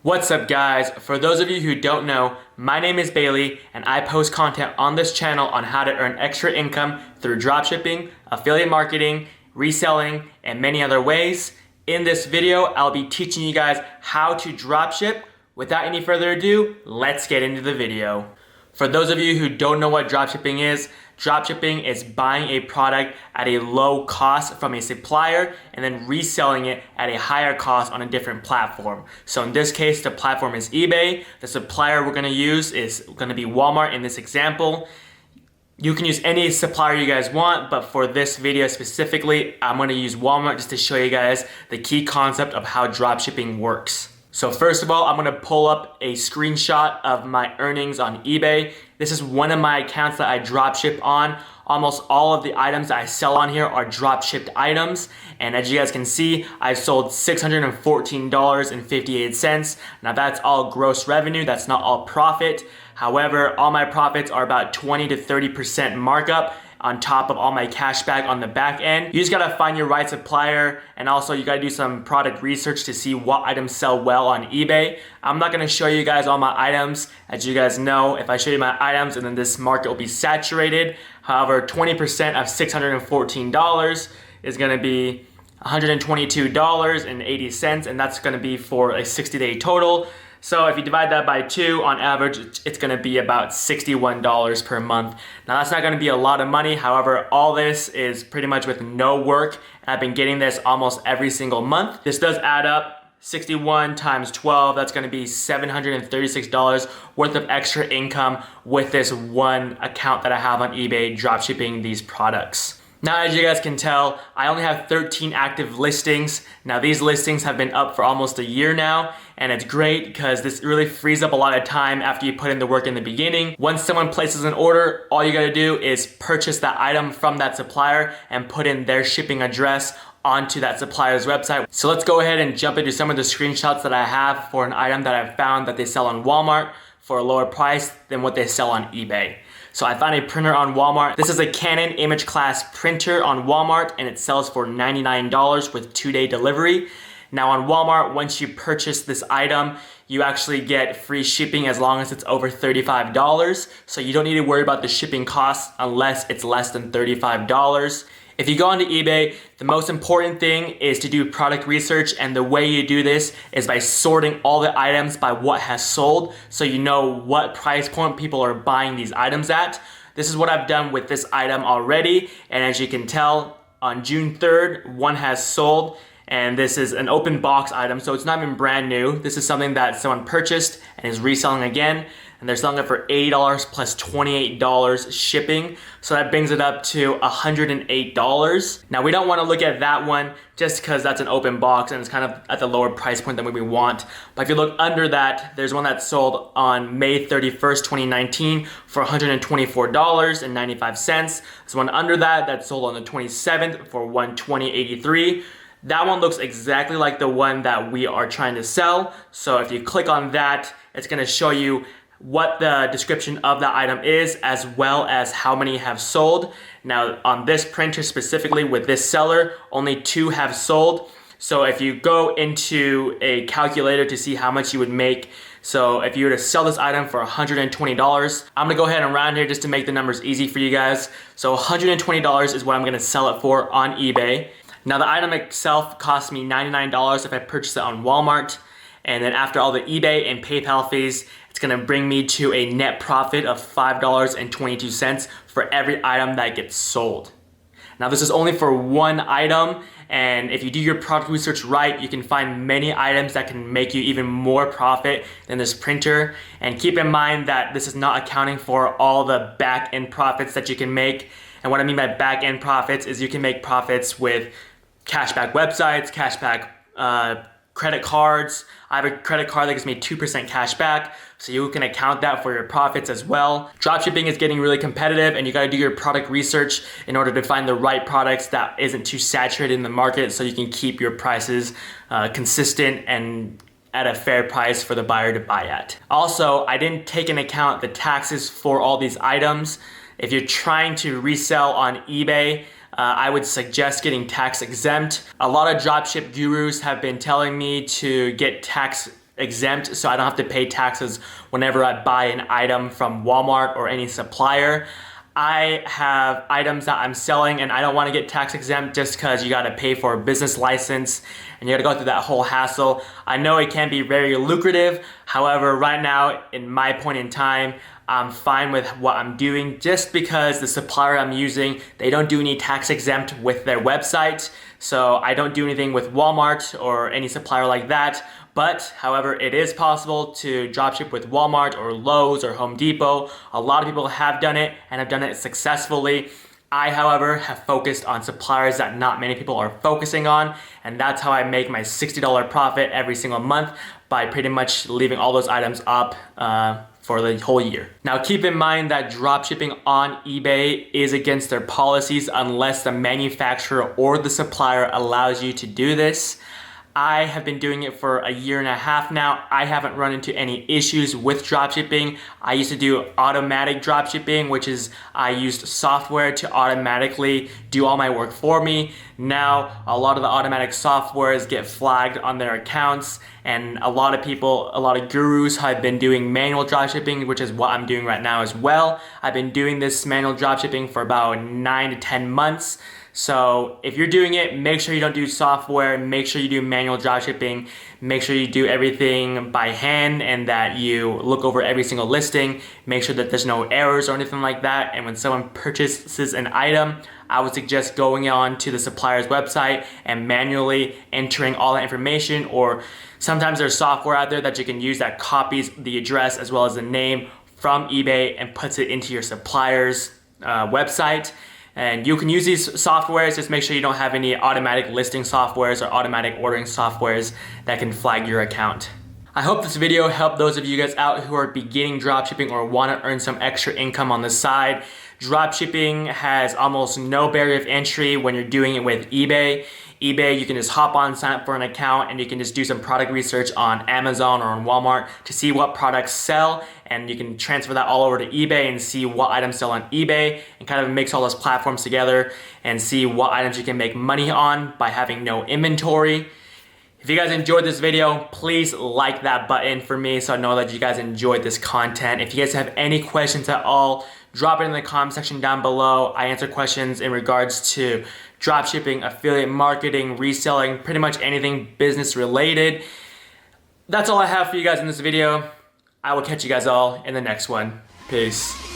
What's up guys? For those of you who don't know, my name is Bailey and I post content on this channel on how to earn extra income through dropshipping, affiliate marketing, reselling, and many other ways. In this video, I'll be teaching you guys how to dropship. Without any further ado, let's get into the video. For those of you who don't know what dropshipping is buying a product at a low cost from a supplier and then reselling it at a higher cost on a different platform. So in this case, the platform is eBay. The supplier we're gonna use is gonna be Walmart in this example. You can use any supplier you guys want, but for this video specifically, I'm gonna use Walmart just to show you guys the key concept of how dropshipping works. So first of all, I'm gonna pull up a screenshot of my earnings on eBay. This is one of my accounts that I dropship on. Almost all of the items that I sell on here are dropshipped items. And as you guys can see, I've sold $614.58. Now that's all gross revenue, that's not all profit. However, all my profits are about 20 to 30% markup on top of all my cash back on the back end. You just gotta find your right supplier, and also you gotta do some product research to see what items sell well on eBay. I'm not gonna show you guys all my items. As you guys know, if I show you my items and then this market will be saturated. However, 20% of $614 is gonna be $122.80, and that's gonna be for a 60-day total. So if you divide that by 2, on average, it's gonna be about $61 per month. Now that's not gonna be a lot of money. However, all this is pretty much with no work. And I've been getting this almost every single month. This does add up. 61 times 12, that's gonna be $736 worth of extra income with this one account that I have on eBay dropshipping these products. Now, as you guys can tell, I only have 13 active listings. Now, these listings have been up for almost a year now, and it's great because this really frees up a lot of time after you put in the work in the beginning. Once someone places an order, all you gotta do is purchase that item from that supplier and put in their shipping address onto that supplier's website. So let's go ahead and jump into some of the screenshots that I have for an item that I've found that they sell on Walmart for a lower price than what they sell on eBay. So I found a printer on Walmart. This is a Canon image class printer on Walmart, and it sells for $99 with 2-day delivery. Now on Walmart, once you purchase this item, you actually get free shipping as long as it's over $35. So you don't need to worry about the shipping costs unless it's less than $35. If you go onto eBay, the most important thing is to do product research, and the way you do this is by sorting all the items by what has sold, so you know what price point people are buying these items at. This is what I've done with this item already, and as you can tell, on June 3rd, one has sold, and this is an open box item, so it's not even brand new. This is something that someone purchased and is reselling again, and they're selling it for $80 plus $28 shipping. So that brings it up to $108. Now we don't wanna look at that one just because that's an open box and it's kind of at the lower price point than what we want. But if you look under that, there's one that sold on May 31st, 2019 for $124.95. There's one under that that sold on the 27th for $120.83. That one looks exactly like the one that we are trying to sell. So if you click on that, it's gonna show you what the description of the item is, as well as how many have sold. Now on this printer specifically with this seller, only 2 have sold. So if you go into a calculator to see how much you would make, so if you were to sell this item for $120, I'm gonna go ahead and round here just to make the numbers easy for you guys. So $120 is what I'm gonna sell it for on eBay. Now the item itself cost me $99 if I purchase it on Walmart. And then after all the eBay and PayPal fees, it's gonna bring me to a net profit of $5.22 for every item that gets sold. Now this is only for one item, and if you do your product research right, you can find many items that can make you even more profit than this printer. And keep in mind that this is not accounting for all the back end profits that you can make. And what I mean by back end profits is you can make profits with cashback websites, cashback credit cards. I have a credit card that gives me 2% cash back, so you can account that for your profits as well. Dropshipping is getting really competitive, and you gotta do your product research in order to find the right products that isn't too saturated in the market, so you can keep your prices consistent and at a fair price for the buyer to buy at. Also, I didn't take into account the taxes for all these items. If you're trying to resell on eBay, I would suggest getting tax exempt. A lot of dropship gurus have been telling me to get tax exempt, so I don't have to pay taxes whenever I buy an item from Walmart or any supplier. I have items that I'm selling and I don't want to get tax exempt just because you got to pay for a business license and you got to go through that whole hassle. I know it can be very lucrative. However, right now, in my point in time, I'm fine with what I'm doing just because the supplier I'm using, they don't do any tax exempt with their website. So I don't do anything with Walmart or any supplier like that. But, however, it is possible to dropship with Walmart or Lowe's or Home Depot. A lot of people have done it and have done it successfully. I, however, have focused on suppliers that not many people are focusing on, and that's how I make my $60 profit every single month, by pretty much leaving all those items up for the whole year. Now keep in mind that dropshipping on eBay is against their policies unless the manufacturer or the supplier allows you to do this. I have been doing it for a year and a half now. I haven't run into any issues with dropshipping. I used to do automatic dropshipping, which is I used software to automatically do all my work for me. Now, a lot of the automatic softwares get flagged on their accounts, and a lot of people, a lot of gurus have been doing manual dropshipping, which is what I'm doing right now as well. I've been doing this manual dropshipping for about 9 to 10 months. So if you're doing it, make sure you don't do software, make sure you do manual dropshipping, make sure you do everything by hand and that you look over every single listing, make sure that there's no errors or anything like that. And when someone purchases an item, I would suggest going on to the supplier's website and manually entering all that information, or sometimes there's software out there that you can use that copies the address as well as the name from eBay and puts it into your supplier's website. And you can use these softwares, just make sure you don't have any automatic listing softwares or automatic ordering softwares that can flag your account. I hope this video helped those of you guys out who are beginning dropshipping or want to earn some extra income on the side. Dropshipping has almost no barrier of entry when you're doing it with eBay. eBay, you can just hop on, sign up for an account, and you can just do some product research on Amazon or on Walmart to see what products sell, and you can transfer that all over to eBay and see what items sell on eBay and kind of mix all those platforms together and see what items you can make money on by having no inventory. If you guys enjoyed this video, please like that button for me so I know that you guys enjoyed this content. If you guys have any questions at all, drop it in the comment section down below. I answer questions in regards to dropshipping, affiliate marketing, reselling, pretty much anything business related. That's all I have for you guys in this video. I will catch you guys all in the next one. Peace.